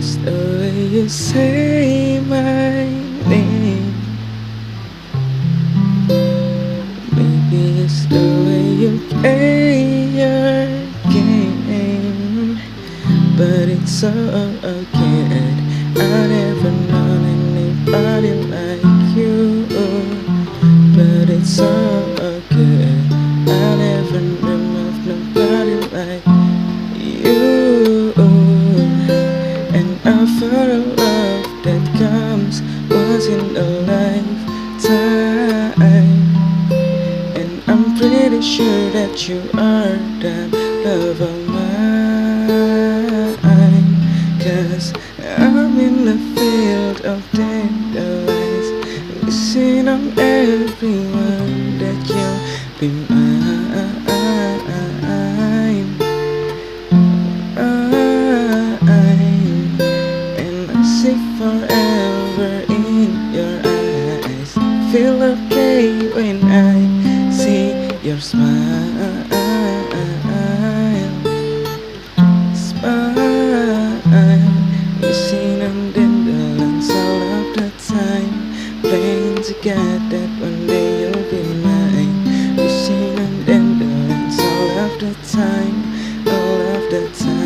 it's the way you say my name. Maybe it's the way you play your game. But it's so good. I never known anybody like you. But it's so good. I never dreamed of nobody like you. And I felt a love that comes once in a lifetime. And I'm pretty sure that you are the love of mine. 'Cause I'm in the field of dandelions, wishing on everyone that you'll be mine. And I see forever in your eyes. Feel okay when I see your smile. Wishing on dandelions all of the time, praying to God that one day you'll be mine. Wishing on dandelions all of the time, all of the time.